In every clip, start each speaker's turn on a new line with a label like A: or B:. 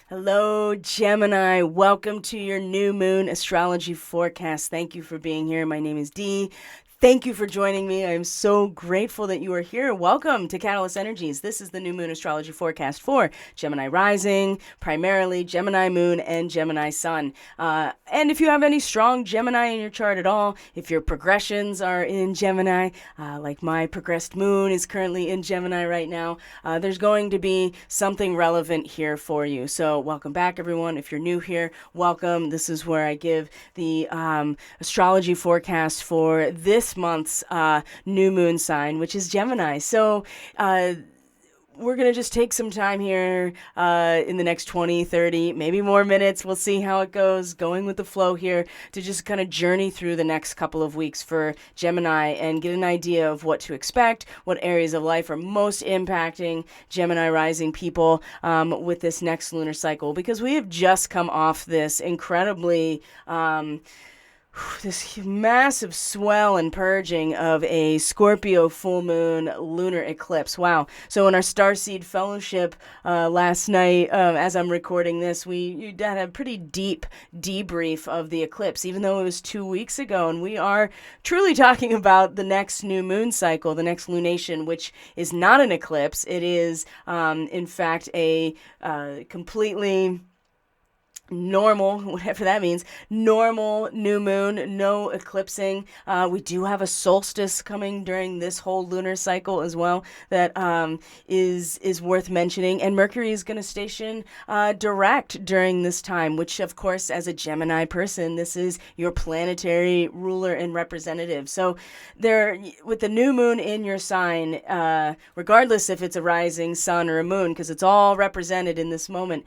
A: Hello, Gemini. Welcome to your new moon astrology forecast. Thank you for being here. My name is Dee. Thank you for joining me. I'm so grateful that you are here. Welcome to Catalyst Energies. This is the new moon astrology forecast for Gemini rising, primarily Gemini moon and Gemini sun. And if you have any strong Gemini in your chart at all, if your progressions are in Gemini, like my progressed moon is currently in Gemini right now, there's going to be something relevant here for you. So welcome back, everyone. If you're new here, welcome. This is where I give the astrology forecast for this month's new moon sign, which is Gemini. So we're going to just take some time here in the next 20, 30, maybe more minutes. We'll see how it goes, going with the flow here to just kind of journey through the next couple of weeks for Gemini and get an idea of what to expect, what areas of life are most impacting Gemini rising people with this next lunar cycle, because we have just come off this incredibly this massive swell and purging of a Scorpio full moon lunar eclipse. Wow. So in our Starseed fellowship last night, as I'm recording this, you had a pretty deep debrief of the eclipse, even though it was 2 weeks ago. And we are truly talking about the next new moon cycle, the next lunation, which is not an eclipse. It is, in fact, a completely normal, whatever that means, normal new moon, no eclipsing. We do have a solstice coming during this whole lunar cycle as well that is worth mentioning. And Mercury is going to station direct during this time, which of course, as a Gemini person, this is your planetary ruler and representative. So there, with the new moon in your sign, regardless if it's a rising sun or a moon, because it's all represented in this moment,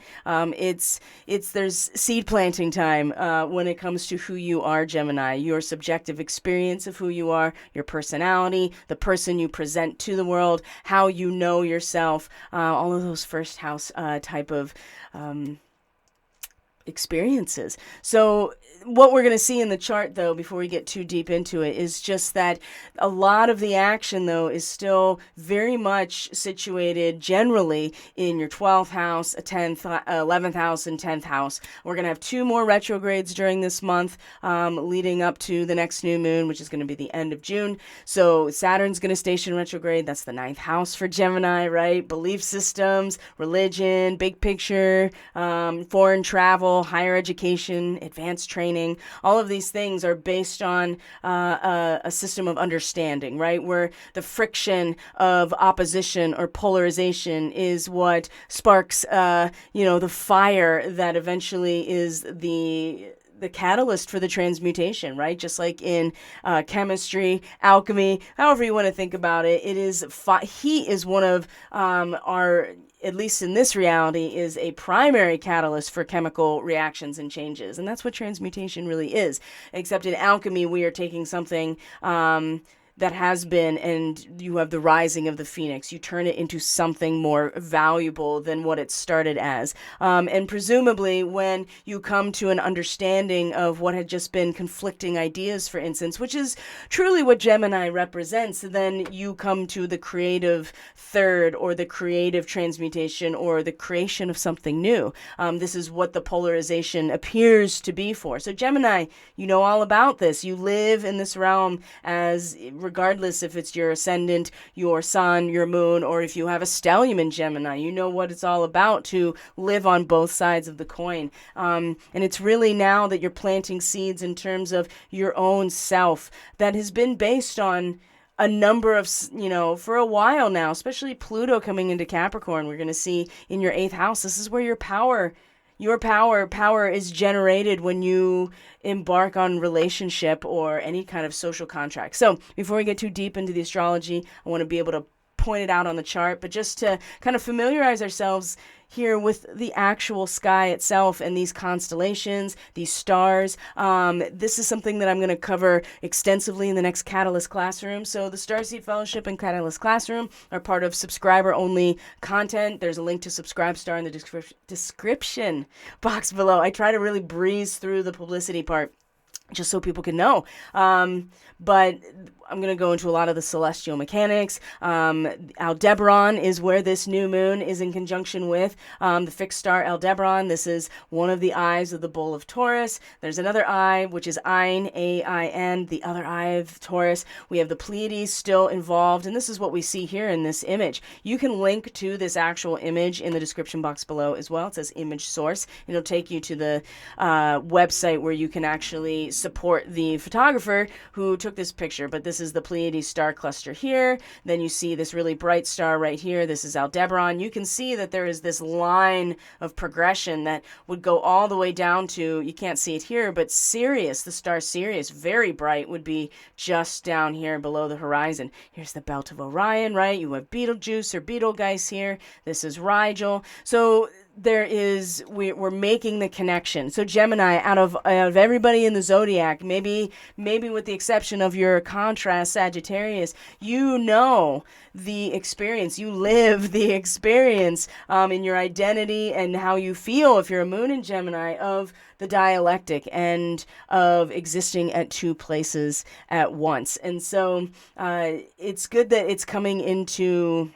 A: there's seed planting time when it comes to who you are, Gemini. Your subjective experience of who you are, your personality, the person you present to the world, how you know yourself, all of those first house type of experiences. So what we're going to see in the chart, though, before we get too deep into it, is just that a lot of the action, though, is still very much situated generally in your 12th house, 10th, 11th house, and 10th house. We're going to have 2 more retrogrades during this month, leading up to the next new moon, which is going to be the end of June. So Saturn's going to station retrograde. That's the 9th house for Gemini, right? Belief systems, religion, big picture, foreign travel, higher education, advanced training. All of these things are based on a system of understanding, right? Where the friction of opposition or polarization is what sparks, the fire that eventually is the catalyst for the transmutation, right? Just like in chemistry, alchemy, however you want to think about it, heat is one of our, at least in this reality, is a primary catalyst for chemical reactions and changes. And that's what transmutation really is. Except in alchemy, we are taking something that has been, and you have the rising of the phoenix. You turn it into something more valuable than what it started as. And presumably when you come to an understanding of what had just been conflicting ideas, for instance, which is truly what Gemini represents, then you come to the creative third, or the creative transmutation, or the creation of something new. This is what the polarization appears to be for. So Gemini, you know all about this. You live in this realm as, regardless if it's your ascendant, your sun, your moon, or if you have a stellium in Gemini, you know what it's all about to live on both sides of the coin. And it's really now that you're planting seeds in terms of your own self that has been based on a number of, for a while now, especially Pluto coming into Capricorn. We're going to see in your 8th house, this is where your power is generated when you embark on relationship or any kind of social contract. So before we get too deep into the astrology, I want to be able to point it out on the chart, but just to kind of familiarize ourselves here with the actual sky itself and these constellations, these stars. This is something that I'm going to cover extensively in the next Catalyst Classroom. So the Starseed Fellowship and Catalyst Classroom are part of subscriber-only content. There's a link to Subscribestar in the description box below. I try to really breeze through the publicity part. just so people can know. But I'm going to go into a lot of the celestial mechanics. Aldebaran is where this new moon is in conjunction with the fixed star Aldebaran. This is one of the eyes of the bull of Taurus. There's another eye, which is Ein, A-I-N, the other eye of Taurus. We have the Pleiades still involved, and this is what we see here in this image. You can link to this actual image in the description box below as well. It says image source. It'll take you to the website where you can actually support the photographer who took this picture. But this is the Pleiades star cluster here. Then you see this really bright star right here. This is Aldebaran. You can see that there is this line of progression that would go all the way down to, you can't see it here, but Sirius, the star Sirius, very bright, would be just down here below the horizon. Here's the belt of Orion, right? You have Betelgeuse or Betelgeuse here. This is Rigel. So we're making the connection. So Gemini, out of everybody in the zodiac, maybe with the exception of your contrast Sagittarius, you know the experience, you live the experience in your identity and how you feel if you're a moon in Gemini of the dialectic and of existing at two places at once. And so it's good that it's coming into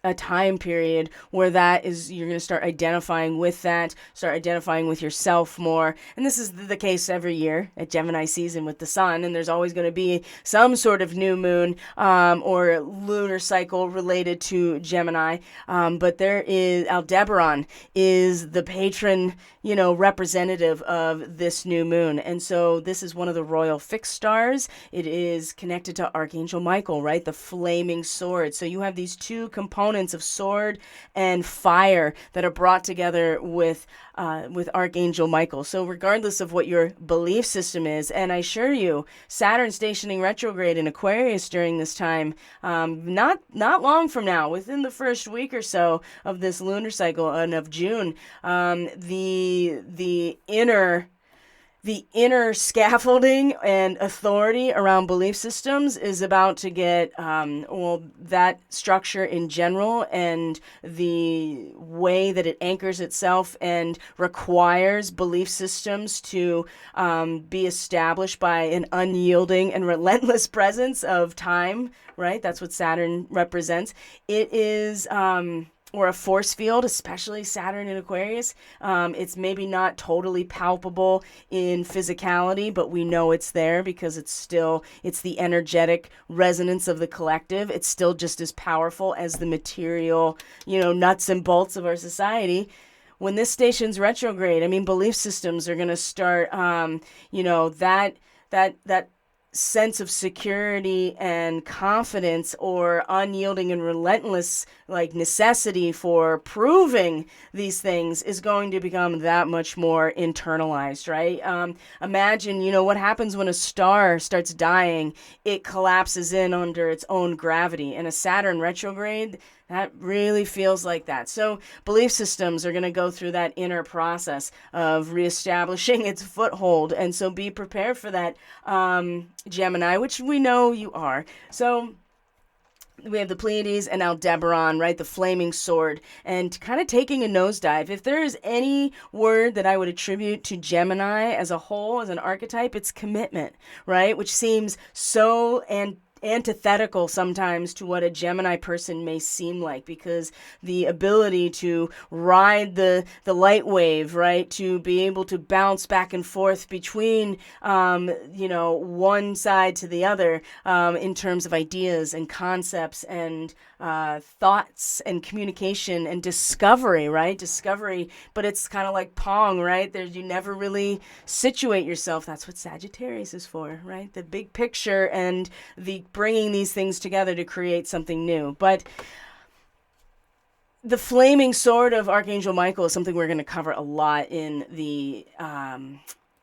A: a time period where that is, you're going to start identifying with that, start identifying with yourself more. And this is the case every year at Gemini season with the sun, and there's always going to be some sort of new moon or lunar cycle related to Gemini. But there is, Aldebaran is the patron, representative of this new moon. And so this is one of the royal fixed stars. It is connected to Archangel Michael, right? The flaming sword. So you have these two components of sword and fire that are brought together with Archangel Michael. So regardless of what your belief system is, and I assure you, Saturn stationing retrograde in Aquarius during this time, not long from now, within the first week or so of this lunar cycle and of June, the inner scaffolding and authority around belief systems is about to get, that structure in general and the way that it anchors itself and requires belief systems to be established by an unyielding and relentless presence of time, right? That's what Saturn represents. It is... or a force field, especially Saturn in Aquarius. It's maybe not totally palpable in physicality, but we know it's there because it's the energetic resonance of the collective. It's still just as powerful as the material, nuts and bolts of our society. When this station's retrograde, belief systems are going to start, that sense of security and confidence or unyielding and relentless necessity for proving these things is going to become that much more internalized, right? Imagine, what happens when a star starts dying. It collapses in under its own gravity. And a Saturn retrograde, that really feels like that. So belief systems are going to go through that inner process of reestablishing its foothold. And so be prepared for that, Gemini, which we know you are. So we have the Pleiades and Aldebaran, right? The flaming sword, and kind of taking a nosedive. If there is any word that I would attribute to Gemini as a whole, as an archetype, it's commitment, right? Which seems so antithetical sometimes to what a Gemini person may seem like, because the ability to ride the light wave, right, to be able to bounce back and forth between one side to the other in terms of ideas and concepts and thoughts and communication and discovery, right? But it's kind of like Pong, right? You never really situate yourself. That's what Sagittarius is for, right? The big picture and the bringing these things together to create something new. But the flaming sword of Archangel Michael is something we're going to cover a lot in the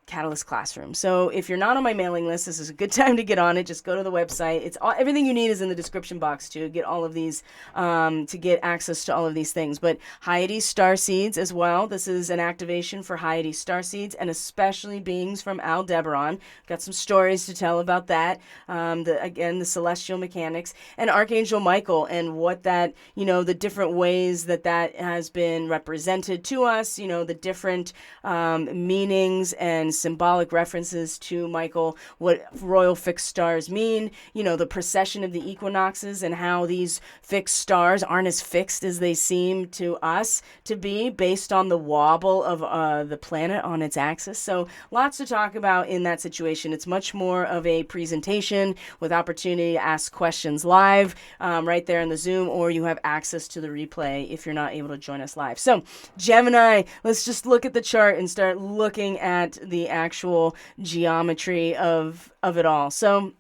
A: Catalyst Classroom. So if you're not on my mailing list, this is a good time to get on it. Just go to the website. Everything you need is in the description box to get all of these, to get access to all of these things. But Hyades Starseeds as well. This is an activation for Hyades Starseeds and especially beings from Aldebaran. Got some stories to tell about that. The celestial mechanics and Archangel Michael and what that, the different ways that has been represented to us, the different meanings and symbolic references to, Michael, what royal fixed stars mean, the precession of the equinoxes and how these fixed stars aren't as fixed as they seem to us to be based on the wobble of the planet on its axis. So lots to talk about in that situation. It's much more of a presentation with opportunity to ask questions live right there in the Zoom, or you have access to the replay if you're not able to join us live. So Gemini, let's just look at the chart and start looking at the actual geometry of it all. So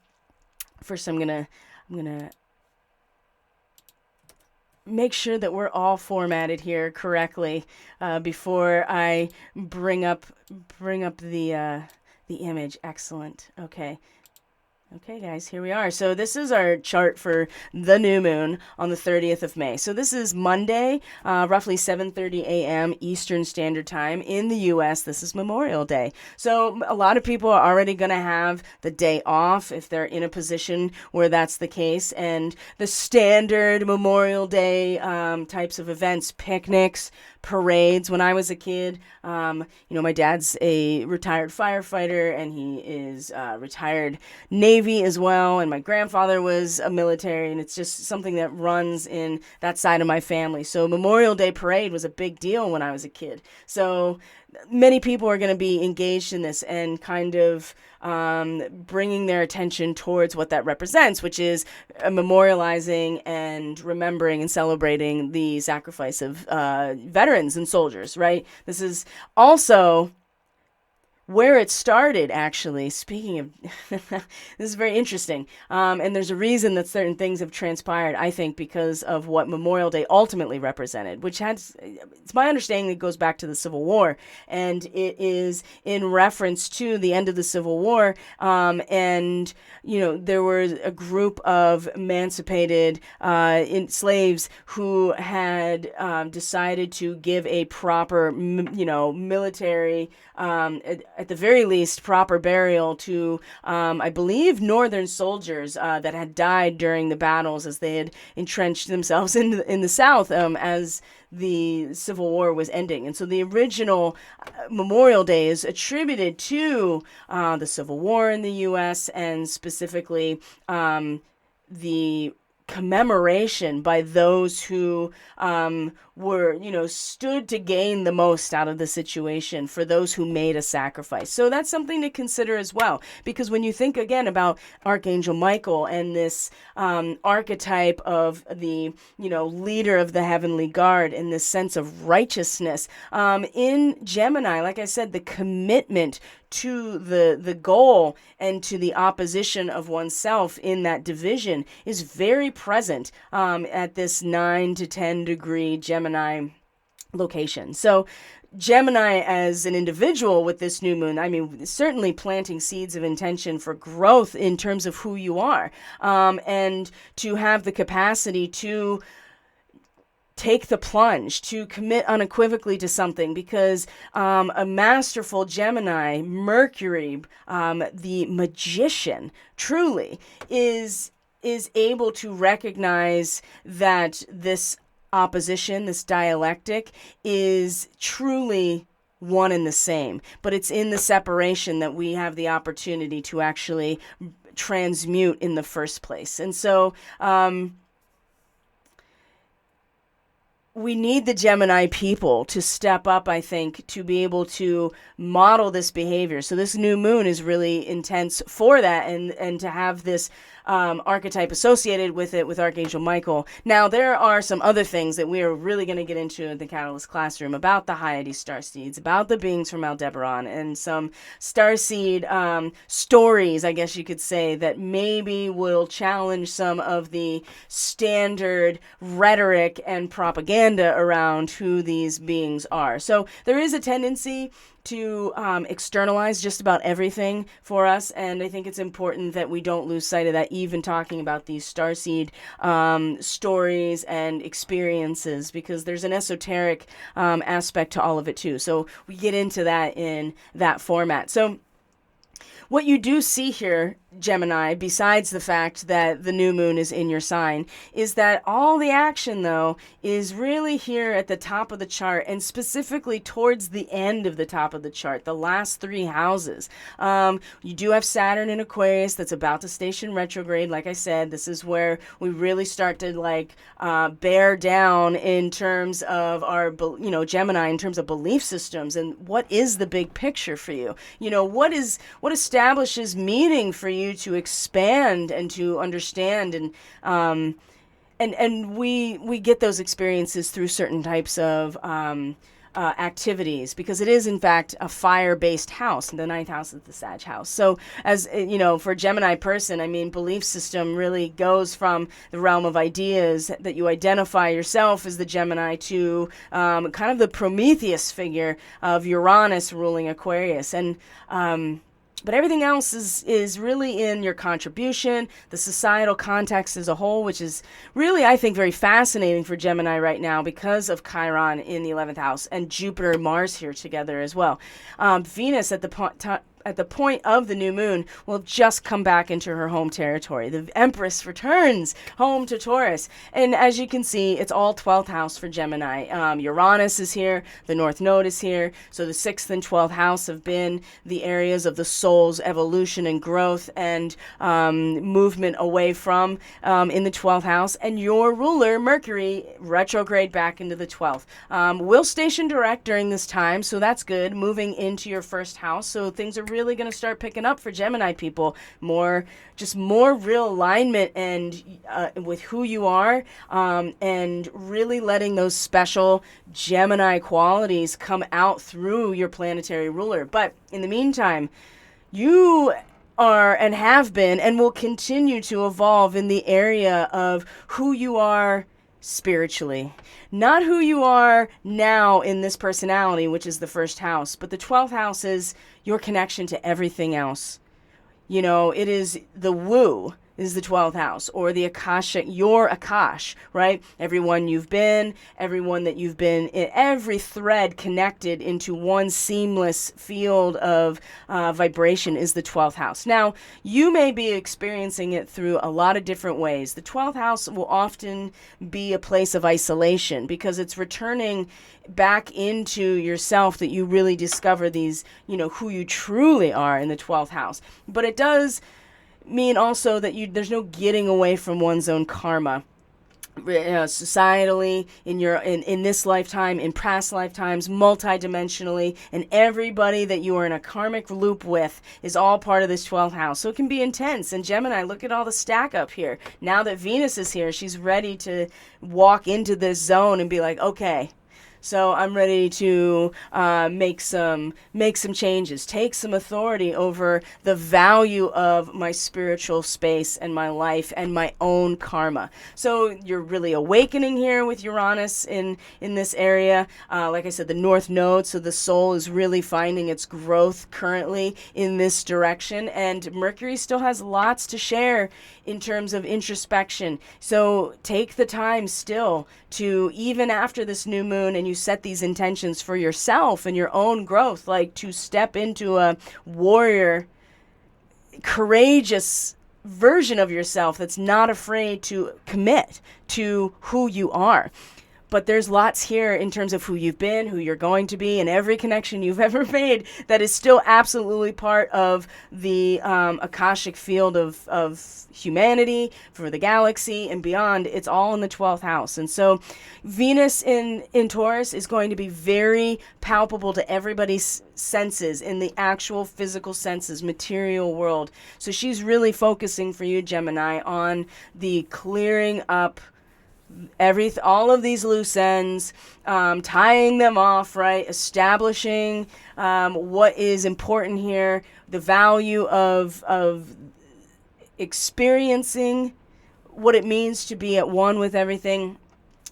A: first I'm gonna make sure that we're all formatted here correctly before I bring up the image. Excellent. Okay, guys, here we are. So this is our chart for the new moon on the 30th of May. So this is Monday, roughly 7:30 a.m. Eastern Standard Time in the U.S. This is Memorial Day. So a lot of people are already going to have the day off if they're in a position where that's the case. And the standard Memorial Day types of events, picnics, parades. When I was a kid, my dad's a retired firefighter and he is retired Navy as well. And my grandfather was a military, and it's just something that runs in that side of my family. So Memorial Day parade was a big deal when I was a kid. So many people are going to be engaged in this and kind of bringing their attention towards what that represents, which is memorializing and remembering and celebrating the sacrifice of veterans and soldiers, right? This is also where it started, actually. Speaking of, this is very interesting. And there's a reason that certain things have transpired, I think, because of what Memorial Day ultimately represented, which it's my understanding it goes back to the Civil War. And it is in reference to the end of the Civil War. And, there was a group of emancipated slaves who had decided to give a proper, military, at the very least, proper burial to, I believe, Northern soldiers that had died during the battles as they had entrenched themselves in the South as the Civil War was ending. And so the original Memorial Day is attributed to the Civil War in the U.S. and specifically the commemoration by those who were, stood to gain the most out of the situation, for those who made a sacrifice. So that's something to consider as well, because when you think again about Archangel Michael and this archetype of the, leader of the heavenly guard and this sense of righteousness in Gemini, like I said, the commitment to the goal and to the opposition of oneself in that division is very present at this 9 to 10 degree Gemini location. So Gemini as an individual with this new moon, certainly planting seeds of intention for growth in terms of who you are, and to have the capacity to take the plunge, to commit unequivocally to something, because a masterful Gemini, Mercury, the magician, truly is able to recognize that this opposition, this dialectic, is truly one and the same. But it's in the separation that we have the opportunity to actually transmute in the first place. And so we need the Gemini people to step up, I think, to be able to model this behavior. So this new moon is really intense for that, and to have this archetype associated with it, with Archangel Michael. Now, there are some other things that we are really going to get into in the Catalyst Classroom about the Hyades Starseeds, about the beings from Aldebaran, and some Starseed stories, I guess you could say, that maybe will challenge some of the standard rhetoric and propaganda around who these beings are. So there is a tendency to externalize just about everything for us, and I think it's important that we don't lose sight of that, even talking about these starseed stories and experiences, because there's an esoteric aspect to all of it too. So we get into that in that format. So What you do see here, Gemini, besides the fact that the new moon is in your sign, is that all the action, though, is really here at the top of the chart, and specifically towards the end of the top of the chart, the last 3 houses. You do have Saturn in Aquarius that's about to station retrograde. Like I said, this is where we really start to bear down in terms of our, Gemini, in terms of belief systems, and what is the big picture for you. What establishes meaning for you to expand and to understand, and we get those experiences through certain types of activities, because it is in fact a fire-based house, and the 9th house is the Sag house. So as for a Gemini person, belief system really goes from the realm of ideas that you identify yourself as the Gemini to kind of the Prometheus figure of Uranus ruling Aquarius. And but everything else is really in your contribution, the societal context as a whole, which is really, I think, very fascinating for Gemini right now because of Chiron in the 11th house and Jupiter and Mars here together as well. Venus at the point of the new moon will just come back into her home territory. The Empress returns home to Taurus. And as you can see, it's all 12th house for Gemini. Uranus is here. The North Node is here. So the 6th and 12th house have been the areas of the soul's evolution and growth and movement away from in the 12th house. And your ruler, Mercury, retrograde back into the 12th. Will station direct during this time, so that's good. Moving into your first house. So things are really going to start picking up for Gemini people. More real alignment and with who you are, and really letting those special Gemini qualities come out through your planetary ruler. But in the meantime, you are and have been and will continue to evolve in the area of who you are spiritually. Not who you are now in this personality, which is the first house, but the 12th house is your connection to everything else. It is the woo is the 12th house, or the Akashic, your Akash, right? Everyone you've been, everyone that you've been, every thread connected into one seamless field of vibration is the 12th house. Now, you may be experiencing it through a lot of different ways. The 12th house will often be a place of isolation because it's returning back into yourself, that you really discover these, who you truly are in the 12th house. But it does mean also that there's no getting away from one's own karma. Societally, in this lifetime, in past lifetimes, multidimensionally, and everybody that you are in a karmic loop with is all part of this 12th house. So it can be intense. And Gemini, look at all the stack up here. Now that Venus is here, she's ready to walk into this zone and be like, okay, so I'm ready to make some changes, take some authority over the value of my spiritual space and my life and my own karma. So you're really awakening here with Uranus in this area. Like I said, the North Node, so the soul is really finding its growth currently in this direction. And Mercury still has lots to share in terms of introspection. So take the time still to, even after this new moon, and you set these intentions for yourself and your own growth, like to step into a warrior, courageous version of yourself that's not afraid to commit to who you are. But there's lots here in terms of who you've been, who you're going to be, and every connection you've ever made that is still absolutely part of the Akashic field of humanity, for the galaxy and beyond. It's all in the 12th house. And so Venus in Taurus is going to be very palpable to everybody's senses, in the actual physical senses, material world. So she's really focusing for you, Gemini, on the clearing up all of these loose ends, tying them off, right? Establishing what is important here, the value of experiencing what it means to be at one with everything,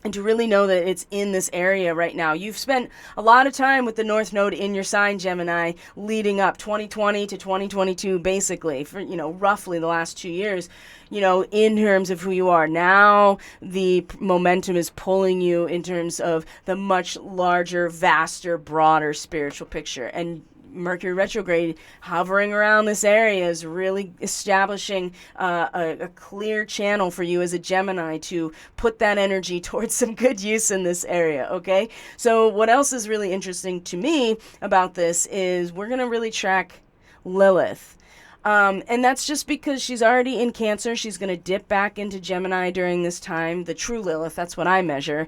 A: and to really know that it's in this area right now. You've spent a lot of time with the North Node in your sign, Gemini, leading up 2020 to 2022, basically, for, roughly the last 2 years, in terms of who you are. Now the momentum is pulling you in terms of the much larger, vaster, broader spiritual picture. And Mercury retrograde hovering around this area is really establishing a clear channel for you as a Gemini to put that energy towards some good use in this area, okay? So what else is really interesting to me about this is we're going to really track Lilith. And that's just because she's already in Cancer. She's going to dip back into Gemini during this time. The true Lilith, that's what I measure.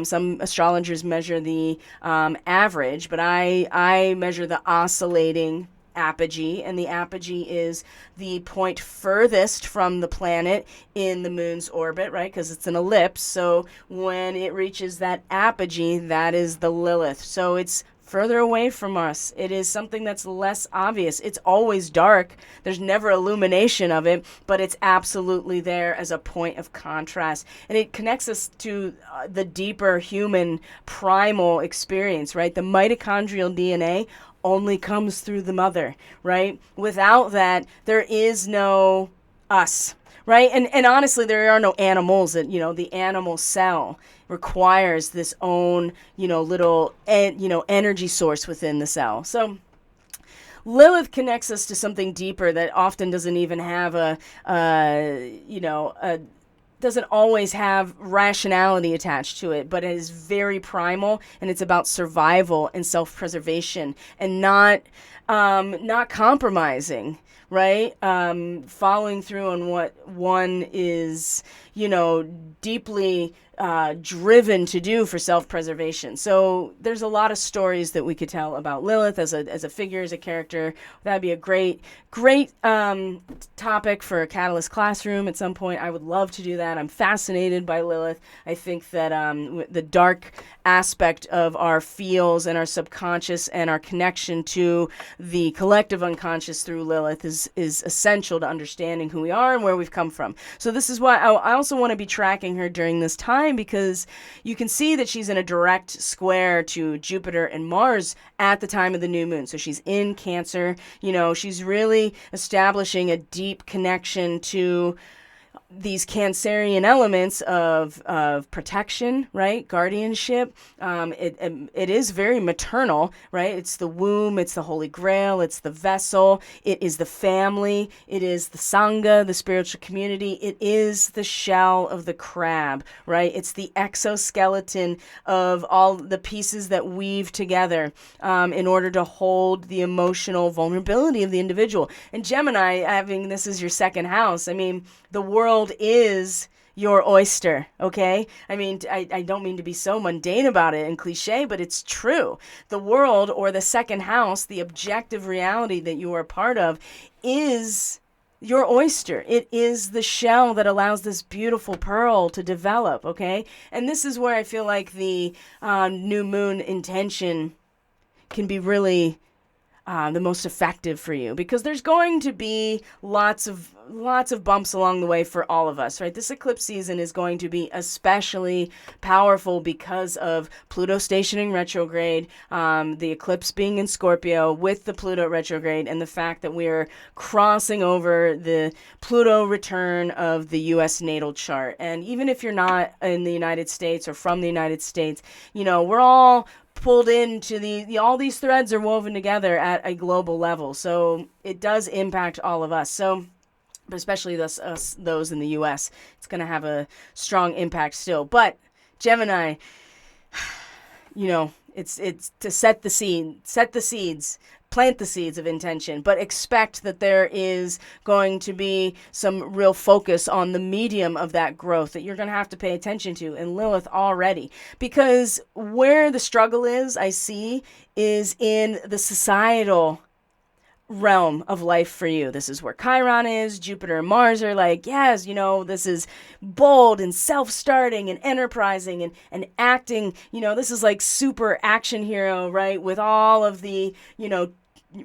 A: Some astrologers measure the average, but I measure the oscillating apogee, and the apogee is the point furthest from the planet in the moon's orbit, right? Because it's an ellipse. So when it reaches that apogee, that is the Lilith. So it's further away from us. It is something that's less obvious. It's always dark. There's never illumination of it, but it's absolutely there as a point of contrast. And it connects us to the deeper human primal experience, right? The mitochondrial DNA only comes through the mother, right? Without that, there is no us, right? And honestly, there are no animals. That, the animal cell requires this own, little, energy source within the cell. So Lilith connects us to something deeper that often doesn't even have doesn't always have rationality attached to it, but it is very primal, and it's about survival and self-preservation, and not compromising, right? Following through on what one is, deeply driven to do for self-preservation. So there's a lot of stories that we could tell about Lilith as a figure, as a character. That'd be a great topic for a Catalyst classroom at some point. I would love to do that. I'm fascinated by Lilith. I think that the dark aspect of our feels and our subconscious and our connection to the collective unconscious through Lilith is essential to understanding who we are and where we've come from. So this is why I also want to be tracking her during this time, because you can see that she's in a direct square to Jupiter and Mars at the time of the new moon. So she's in Cancer. She's really establishing a deep connection to these Cancerian elements of protection, right? Guardianship. It is very maternal, right? It's the womb, it's the Holy Grail, it's the vessel, it is the family, it is the Sangha, the spiritual community, it is the shell of the crab, right? It's the exoskeleton of all the pieces that weave together in order to hold the emotional vulnerability of the individual. And Gemini, having this as your second house, the world is your oyster, okay? I don't mean to be so mundane about it and cliche, but it's true. The world, or the second house, the objective reality that you are part of, is your oyster. It is the shell that allows this beautiful pearl to develop, okay? And this is where I feel like the new moon intention can be really the most effective for you, because there's going to be lots of bumps along the way for all of us, right? This eclipse season is going to be especially powerful because of Pluto stationing retrograde, the eclipse being in Scorpio with the Pluto retrograde, and the fact that we're crossing over the Pluto return of the U.S. natal chart. And even if you're not in the United States or from the United States, we're all pulled into all these threads are woven together at a global level. So it does impact all of us. So, but especially those in the U.S., it's going to have a strong impact still. But Gemini, it's to set the seeds, plant the seeds of intention, but expect that there is going to be some real focus on the medium of that growth that you're going to have to pay attention to in Lilith already. Because where the struggle is, I see, is in the societal realm of life for you. This is where Chiron is. Jupiter and Mars are like, yes, this is bold and self-starting and enterprising and acting. This is like super action hero, right? With all of the,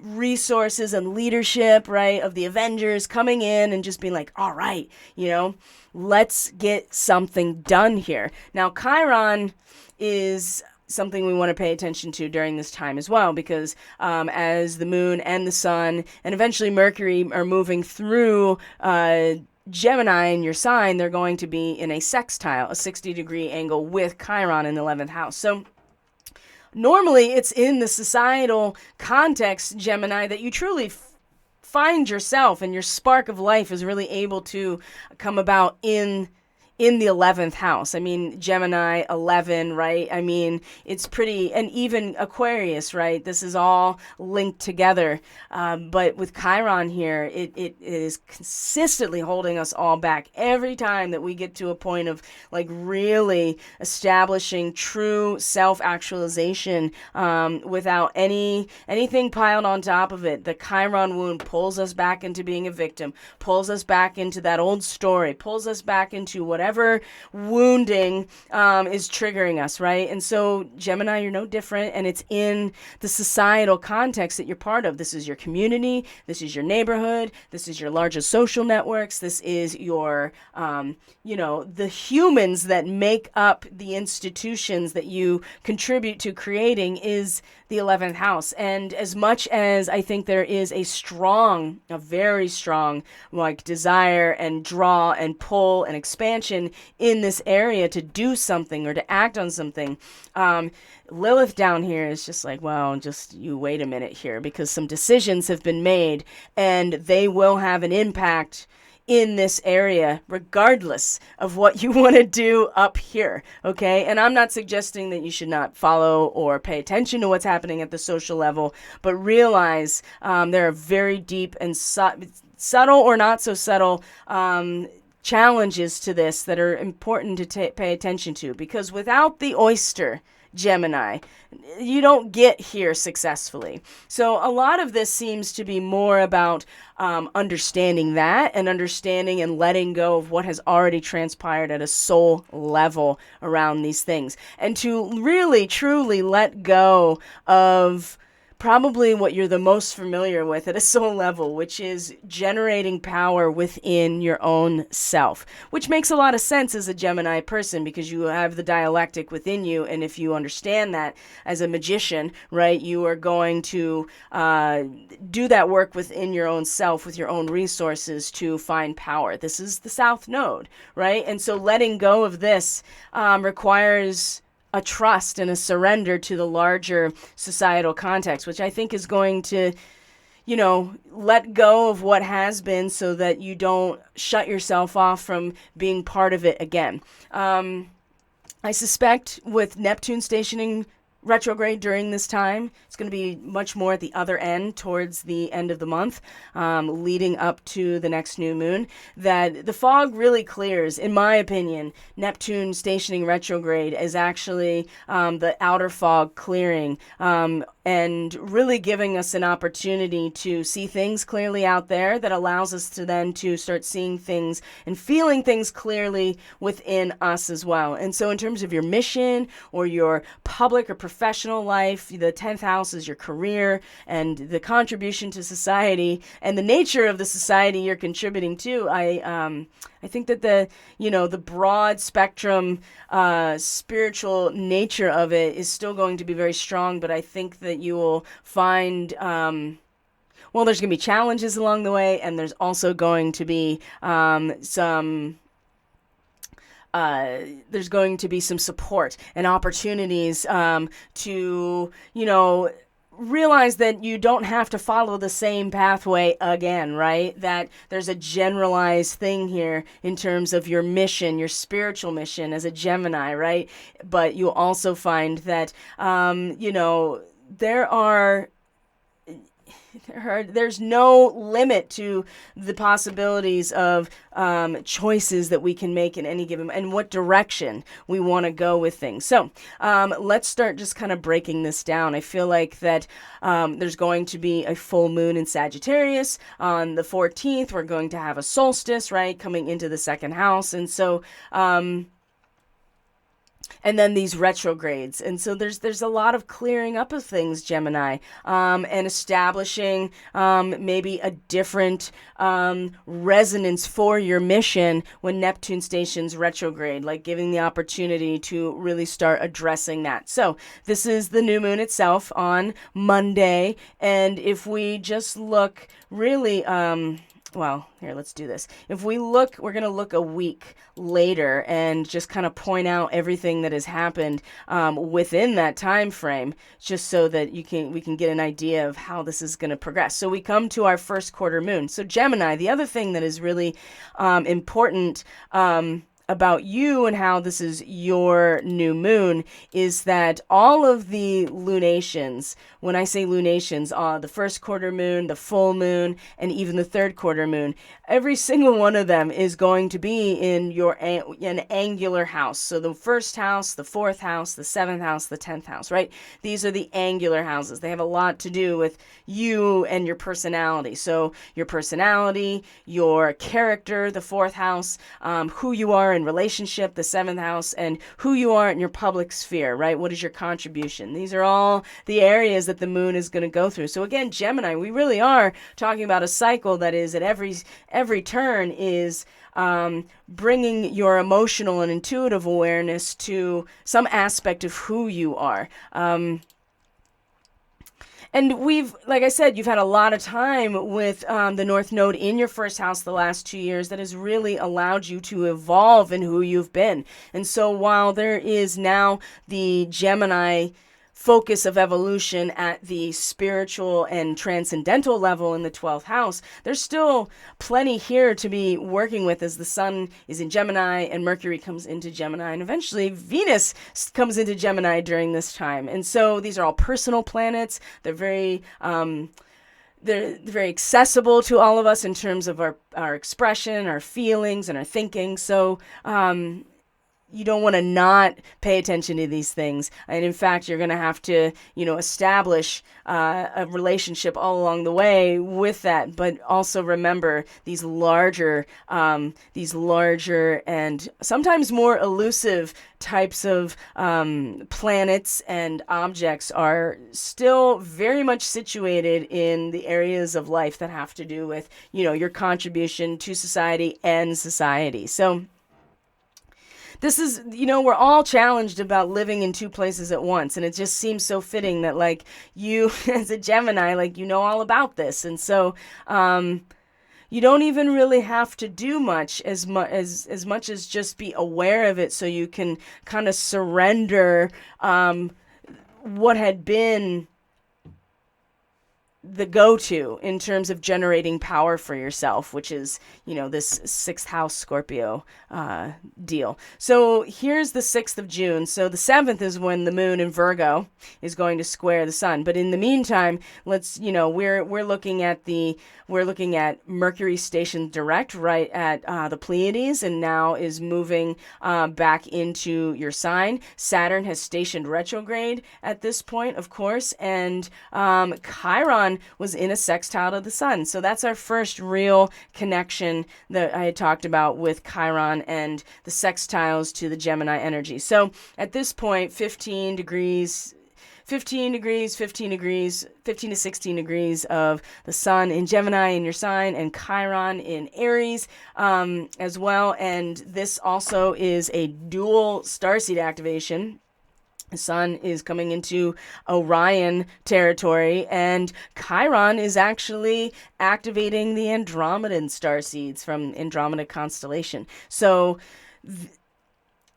A: resources and leadership, right, of the Avengers coming in and just being like, all right, let's get something done here. Now, Chiron is something we want to pay attention to during this time as well, because as the moon and the sun and eventually Mercury are moving through Gemini in your sign, they're going to be in a sextile, a 60-degree angle with Chiron in the 11th house. So normally it's in the societal context, Gemini, that you truly find yourself, and your spark of life is really able to come about in the 11th house. I mean, Gemini, 11, right? I mean, it's pretty, and even Aquarius, right? This is all linked together. But with Chiron here, it is consistently holding us all back every time that we get to a point of like really establishing true self-actualization, without anything piled on top of it. The Chiron wound pulls us back into being a victim, pulls us back into that old story, pulls us back into whatever wounding is triggering us, right? And so, Gemini, you're no different, and it's in the societal context that you're part of. This is your community, this is your neighborhood, this is your largest social networks, this is your, the humans that make up the institutions that you contribute to creating is the 11th house. And as much as I think there is a very strong, like, desire and draw and pull and expansion in this area to do something or to act on something, Lilith down here is just like, well, just you wait a minute here, because some decisions have been made and they will have an impact in this area, regardless of what you want to do up here, okay? And I'm not suggesting that you should not follow or pay attention to what's happening at the social level, but realize there are very deep and subtle or not so subtle challenges to this that are important to pay attention to, because without the oyster, Gemini, you don't get here successfully. So a lot of this seems to be more about understanding that, and understanding and letting go of what has already transpired at a soul level around these things, and to really truly let go of probably what you're the most familiar with at a soul level, which is generating power within your own self, which makes a lot of sense as a Gemini person, because you have the dialectic within you. And if you understand that as a magician, right, you are going to do that work within your own self with your own resources to find power. This is the South Node, right? And so letting go of this requires a trust and a surrender to the larger societal context, which I think is going to, let go of what has been so that you don't shut yourself off from being part of it again. I suspect with Neptune stationing retrograde during this time, it's going to be much more at the other end, towards the end of the month, leading up to the next new moon, that the fog really clears. In my opinion, Neptune stationing retrograde is actually the outer fog clearing, and really giving us an opportunity to see things clearly out there that allows us to then to start seeing things and feeling things clearly within us as well. And so in terms of your mission or your public or professional life, the 10th house is your career and the contribution to society and the nature of the society you're contributing to. I think that the broad spectrum spiritual nature of it is still going to be very strong, but I think that you will find there's going to be challenges along the way, and there's also going to be there's going to be some support and opportunities to realize that you don't have to follow the same pathway again, right? That there's a generalized thing here in terms of your mission, your spiritual mission as a Gemini, right? But you'll also find that, there's no limit to the possibilities of choices that we can make in any given, and what direction we want to go with things. So let's start just kind of breaking this down. I feel like that there's going to be a full moon in Sagittarius on the 14th. We're going to have a solstice, right, coming into the second house. And so and then these retrogrades. And so there's a lot of clearing up of things, Gemini, and establishing maybe a different resonance for your mission when Neptune stations retrograde, like giving the opportunity to really start addressing that. So this is the new moon itself on Monday. And if we just look really, well, here, let's do this. If we look, we're going to look a week later and just kind of point out everything that has happened within that time frame, just so that we can get an idea of how this is going to progress. So we come to our first quarter moon. So Gemini, the other thing that is really important about you and how this is your new moon is that all of the lunations, when I say lunations, the first quarter moon, the full moon, and even the third quarter moon, every single one of them is going to be in an angular house. So the first house, the fourth house, the seventh house, the 10th house, right? These are the angular houses. They have a lot to do with you and your personality. So your personality, your character, the fourth house, who you are in relationship, the seventh house, and who you are in your public sphere, right? What is your contribution? These are all the areas that the moon is going to go through. So again, Gemini, we really are talking about a cycle that is at every turn is bringing your emotional and intuitive awareness to some aspect of who you are. And like I said, you've had a lot of time with the North Node in your first house the last 2 years that has really allowed you to evolve in who you've been. And so while there is now the Gemini focus of evolution at the spiritual and transcendental level in the 12th house, there's still plenty here to be working with as the sun is in Gemini and Mercury comes into Gemini and eventually Venus comes into Gemini during this time. And so these are all personal planets. They're very accessible to all of us in terms of our expression, our feelings, and our thinking. So you don't want to not pay attention to these things. And in fact, you're going to have to, establish a relationship all along the way with that. But also remember these larger and sometimes more elusive types of planets and objects are still very much situated in the areas of life that have to do with, your contribution to society and society. So this is, we're all challenged about living in two places at once. And it just seems so fitting that, like, you as a Gemini, like, all about this. And so you don't even really have to do much as much as just be aware of it so you can kind of surrender what had been the go-to in terms of generating power for yourself, which is, this 6th house Scorpio deal. So here's the 6th of June. So the 7th is when the moon in Virgo is going to square the sun. But in the meantime, let's, we're looking at Mercury stationed direct right at the Pleiades and now is moving back into your sign. Saturn has stationed retrograde at this point, of course, and Chiron was in a sextile to the sun. So that's our first real connection that I had talked about with Chiron and the sextiles to the Gemini energy. So at this point, 15 to 16 degrees of the sun in Gemini in your sign and Chiron in Aries as well. And this also is a dual starseed activation. The sun is coming into Orion territory, and Chiron is actually activating the Andromedan starseeds from Andromeda constellation. So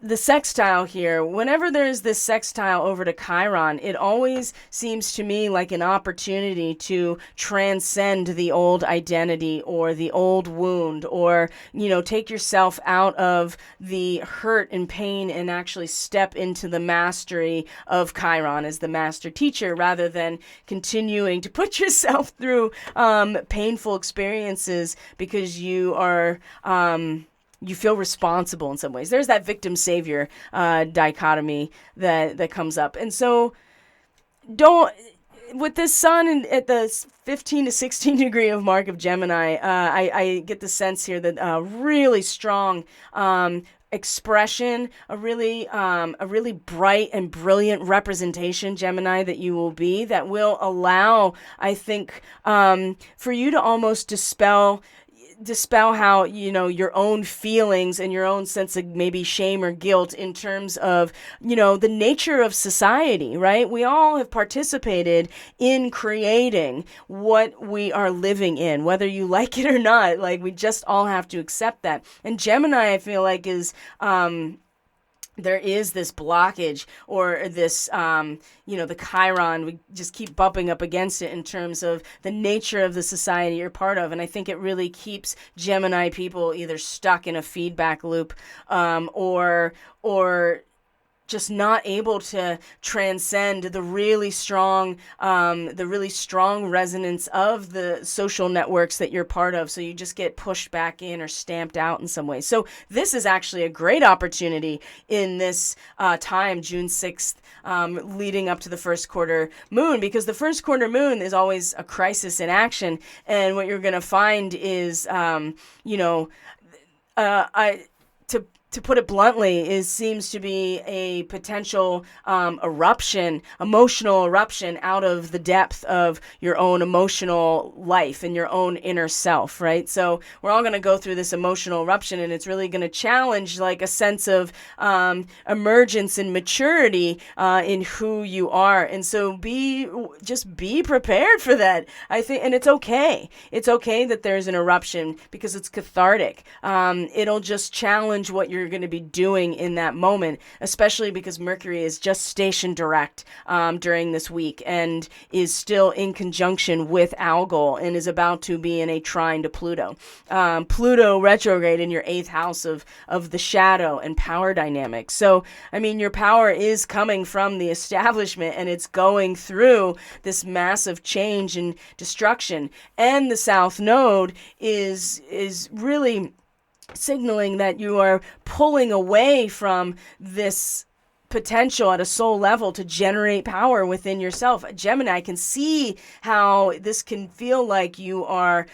A: the sextile here, whenever there's this sextile over to Chiron, it always seems to me like an opportunity to transcend the old identity or the old wound or, take yourself out of the hurt and pain and actually step into the mastery of Chiron as the master teacher rather than continuing to put yourself through painful experiences because you are you feel responsible in some ways. There's that victim-savior dichotomy that comes up. And so with this sun at the 15 to 16 degree of mark of Gemini, I get the sense here that really strong expression, a really bright and brilliant representation, Gemini, that you will be, that will allow, I think, for you to almost dispel dispel how, your own feelings and your own sense of maybe shame or guilt in terms of, the nature of society, right? We all have participated in creating what we are living in, whether you like it or not. Like, we just all have to accept that. And Gemini, I feel like, is, there is this blockage, or this, the Chiron, we just keep bumping up against it in terms of the nature of the society you're part of. And I think it really keeps Gemini people either stuck in a feedback loop, or just not able to transcend the really strong resonance of the social networks that you're part of. So you just get pushed back in or stamped out in some way. So this is actually a great opportunity in this time, June 6th, leading up to the first quarter moon, because the first quarter moon is always a crisis in action. And what you're going to find is, to put it bluntly, seems to be a potential emotional eruption out of the depth of your own emotional life and your own inner self, right? So we're all going to go through this emotional eruption, and it's really going to challenge like a sense of emergence and maturity in who you are. And so just be prepared for that, I think. And it's okay. It's okay that there's an eruption, because it's cathartic. It'll just challenge what you're going to be doing in that moment, especially because Mercury is just stationed direct during this week and is still in conjunction with Algol and is about to be in a trine to Pluto. Pluto retrograde in your 8th house of the shadow and power dynamics. So, I mean, your power is coming from the establishment, and it's going through this massive change and destruction. And the South Node is really signaling that you are pulling away from this potential at a soul level to generate power within yourself. Gemini can see how this can feel like you are,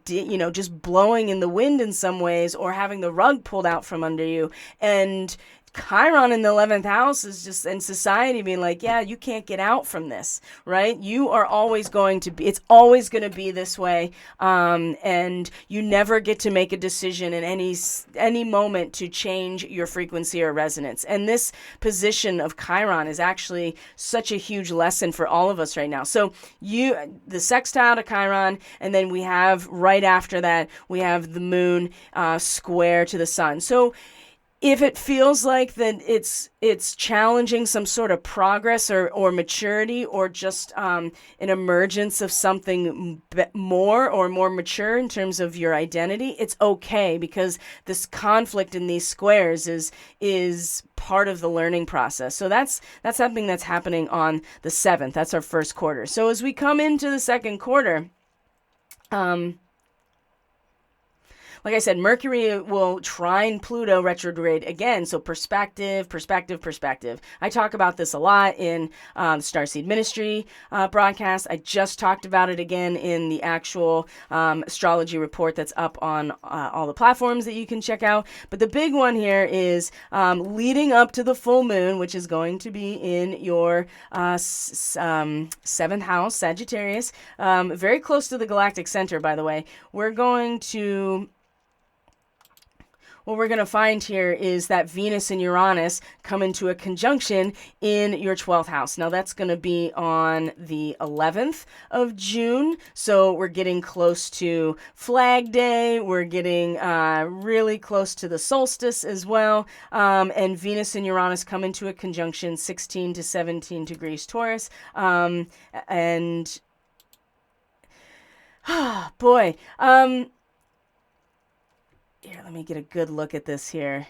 A: just blowing in the wind in some ways, or having the rug pulled out from under you. And Chiron in the 11th house is just in society being like, yeah, you can't get out from this, right? You are always going to be, it's always going to be this way. And you never get to make a decision in any moment to change your frequency or resonance. And this position of Chiron is actually such a huge lesson for all of us right now. So the sextile to Chiron, and then we have right after that, we have the moon square to the sun. So if it feels like that it's challenging some sort of progress or maturity, or just an emergence of something more mature in terms of your identity, it's okay, because this conflict in these squares is part of the learning process. So that's something that's happening on the 7th. That's our first quarter. So as we come into the second quarter, like I said, Mercury will trine Pluto retrograde again. So perspective. I talk about this a lot in Starseed Ministry broadcast. I just talked about it again in the actual astrology report that's up on all the platforms that you can check out. But the big one here is leading up to the full moon, which is going to be in your 7th house, Sagittarius, very close to the galactic center, by the way. What we're going to find here is that Venus and Uranus come into a conjunction in your 12th house. Now, that's going to be on the 11th of June. So we're getting close to Flag Day. We're getting really close to the solstice as well. And Venus and Uranus come into a conjunction 16 to 17 degrees Taurus. Boy. Here, let me get a good look at this here.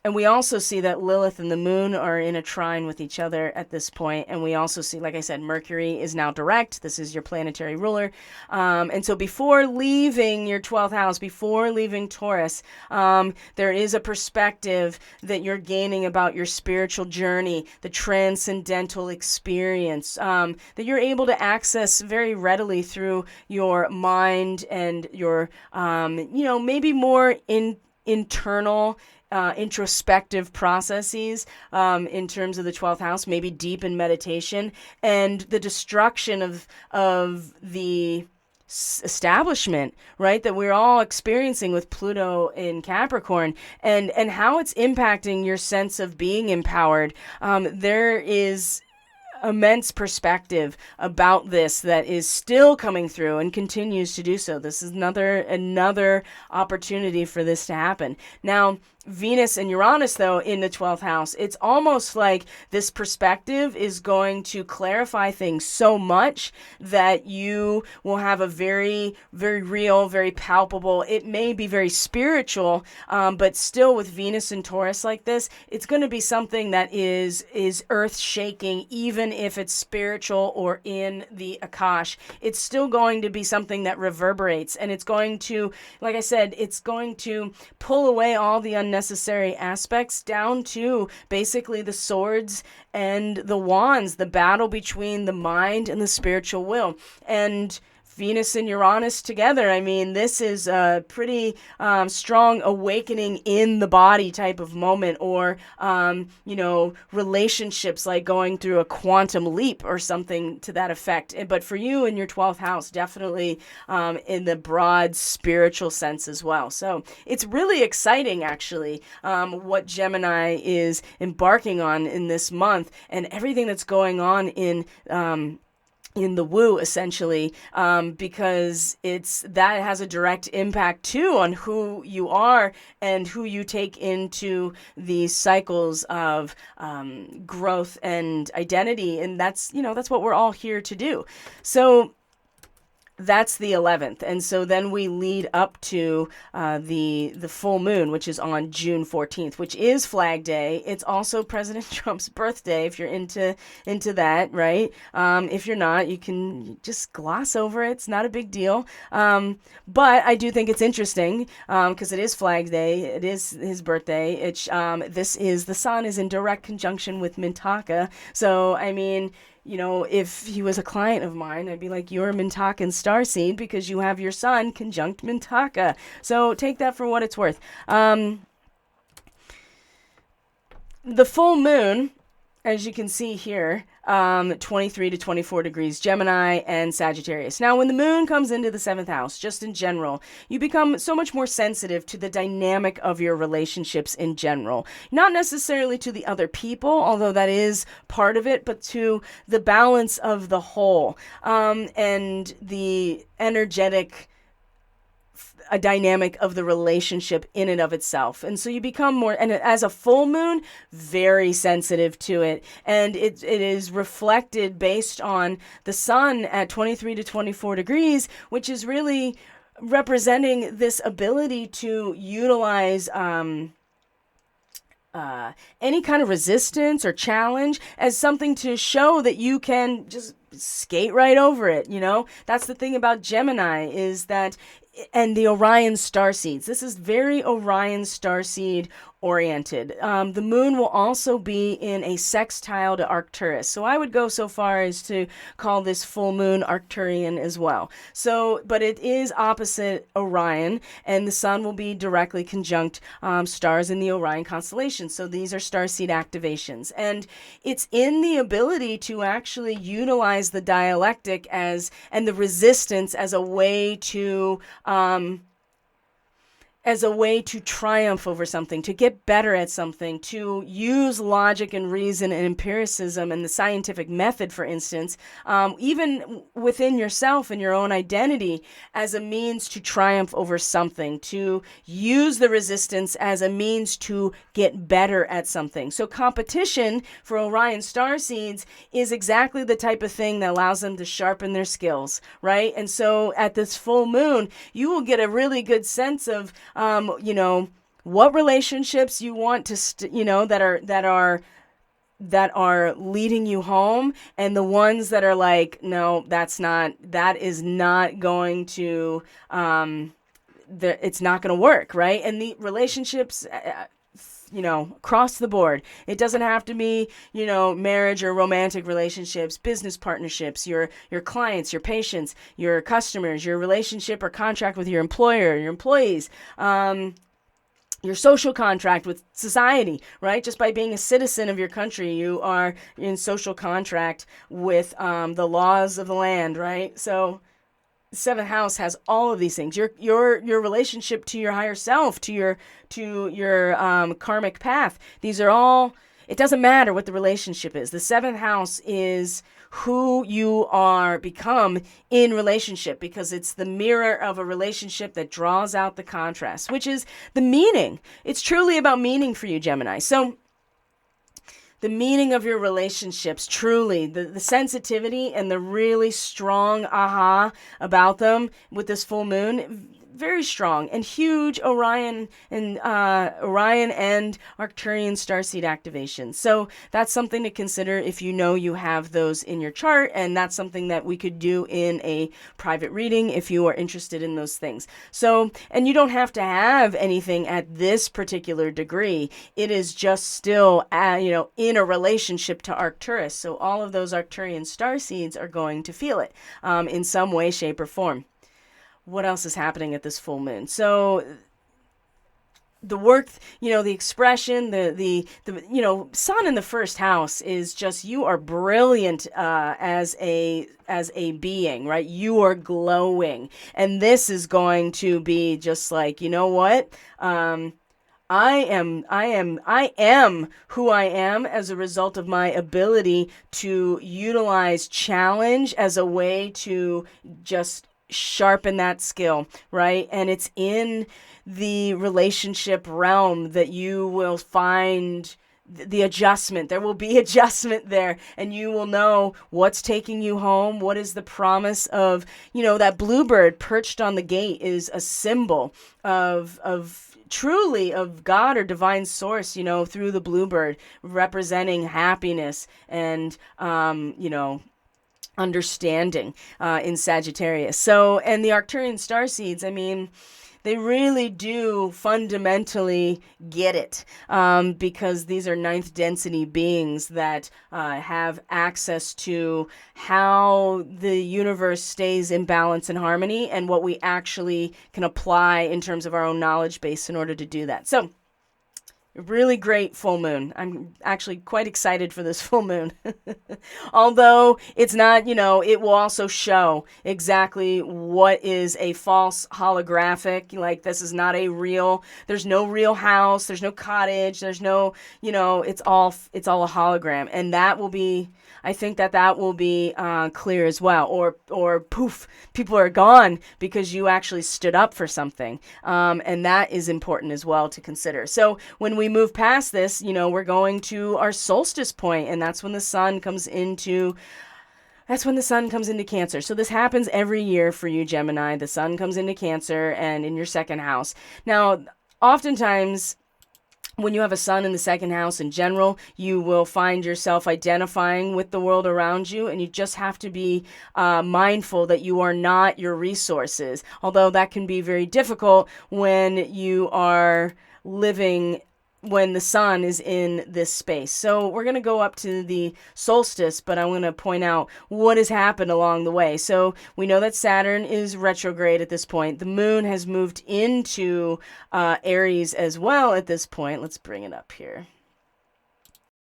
A: And we also see that Lilith and the moon are in a trine with each other at this point. And we also see, like I said, Mercury is now direct. This is your planetary ruler. And so before leaving your 12th house, before leaving Taurus, there is a perspective that you're gaining about your spiritual journey, the transcendental experience, that you're able to access very readily through your mind and your, maybe more internal introspective processes in terms of the 12th house, maybe deep in meditation, and the destruction of the establishment, right, that we're all experiencing with Pluto in Capricorn, and how it's impacting your sense of being empowered. There is immense perspective about this that is still coming through and continues to do so. This is another opportunity for this to happen. Now, Venus and Uranus, though, in the 12th house, it's almost like this perspective is going to clarify things so much that you will have a very, very real, very palpable, it may be very spiritual, but still with Venus and Taurus like this, it's going to be something that is earth-shaking, even if it's spiritual or in the Akash. It's still going to be something that reverberates, and it's going to, like I said, it's going to pull away all the unnecessary aspects down to basically the swords and the wands, the battle between the mind and the spiritual will. And Venus and Uranus together, I mean, this is a pretty strong awakening in the body type of moment, or, relationships like going through a quantum leap or something to that effect. But for you in your 12th house, definitely in the broad spiritual sense as well. So it's really exciting, actually, what Gemini is embarking on in this month, and everything that's going on in the woo, essentially, because that has a direct impact too on who you are and who you take into these cycles of growth and identity, and that's what we're all here to do. So that's the 11th, and so then we lead up to the full moon, which is on June 14th, which is Flag Day. It's also President Trump's birthday, if you're into that, right? If you're not, you can just gloss over it. It's not a big deal. But I do think it's interesting because it is Flag Day. It is his birthday. The sun is in direct conjunction with Mintaka, so I mean, if he was a client of mine, I'd be like, you're Mintaka and Starseed because you have your sun conjunct Mintaka. So take that for what it's worth. The full moon, as you can see here, 23 to 24 degrees Gemini and Sagittarius. Now, when the moon comes into the 7th house, just in general, you become so much more sensitive to the dynamic of your relationships in general. Not necessarily to the other people, although that is part of it, but to the balance of the whole, and the energetic a dynamic of the relationship in and of itself. And so you become more, and as a full moon, very sensitive to it. And it is reflected based on the sun at 23 to 24 degrees, which is really representing this ability to utilize any kind of resistance or challenge as something to show that you can just skate right over it. That's the thing about Gemini, is that, and the Orion starseeds. This is very Orion starseed oriented. The moon will also be in a sextile to Arcturus. So I would go so far as to call this full moon Arcturian as well. So, but it is opposite Orion, and the sun will be directly conjunct stars in the Orion constellation. So these are starseed activations. And it's in the ability to actually utilize the dialectic and the resistance as a way to triumph over something, to get better at something, to use logic and reason and empiricism and the scientific method, for instance, even within yourself and your own identity, as a means to triumph over something, to use the resistance as a means to get better at something. So competition for Orion starseeds is exactly the type of thing that allows them to sharpen their skills, right? And so at this full moon, you will get a really good sense of what relationships you want to, that are leading you home, and the ones that are like, no, that is not going to, it's not going to work, right? And the relationships, across the board. It doesn't have to be, marriage or romantic relationships, business partnerships, your clients, your patients, your customers, your relationship or contract with your employer, your employees, your social contract with society, right? Just by being a citizen of your country, you are in social contract with the laws of the land, right? So The seventh house has all of these things. Your relationship to your higher self, to your karmic path. These are all. It doesn't matter what the relationship is. The seventh house is who you are become in relationship, because it's the mirror of a relationship that draws out the contrast, which is the meaning. It's truly about meaning for you, Gemini. So the meaning of your relationships, truly, the sensitivity and the really strong aha about them with this full moon, very strong and huge Orion and Arcturian starseed activation. So that's something to consider if you know you have those in your chart, and that's something that we could do in a private reading if you are interested in those things. So, and you don't have to have anything at this particular degree. It is just still, in a relationship to Arcturus. So all of those Arcturian starseeds are going to feel it in some way, shape, or form. What else is happening at this full moon? So the work, the expression, the sun in the first house is just, you are brilliant as a being, right? You are glowing. And this is going to be just like, you know what? I am who I am as a result of my ability to utilize challenge as a way to just sharpen that skill, right? And it's in the relationship realm that you will find the adjustment. There will be adjustment there, and you will know what's taking you home. What is the promise of, that bluebird perched on the gate is a symbol of truly of God or divine source, through the bluebird, representing happiness and, understanding in Sagittarius. So, and the Arcturian starseeds, they really do fundamentally get it, because these are ninth density beings that have access to how the universe stays in balance and harmony, and what we actually can apply in terms of our own knowledge base in order to do that. So, really great full moon. I'm actually quite excited for this full moon. Although it's not, it will also show exactly what is a false holographic. Like, this is not a real, there's no real house, there's no cottage, there's no, it's all a hologram. And that will be, I think that will be clear as well. Or poof, people are gone because you actually stood up for something. And that is important as well to consider. So when we move past this, we're going to our solstice point, and that's when the sun comes into Cancer. So this happens every year for you, Gemini. The sun comes into Cancer and in your second house. Now, oftentimes, when you have a sun in the second house in general, you will find yourself identifying with the world around you, and you just have to be mindful that you are not your resources. Although that can be very difficult when you are living when the sun is in this space. So we're going to go up to the solstice, but I want to point out what has happened along the way. So we know that Saturn is retrograde at this point. The moon has moved into Aries as well at this point. Let's bring it up here.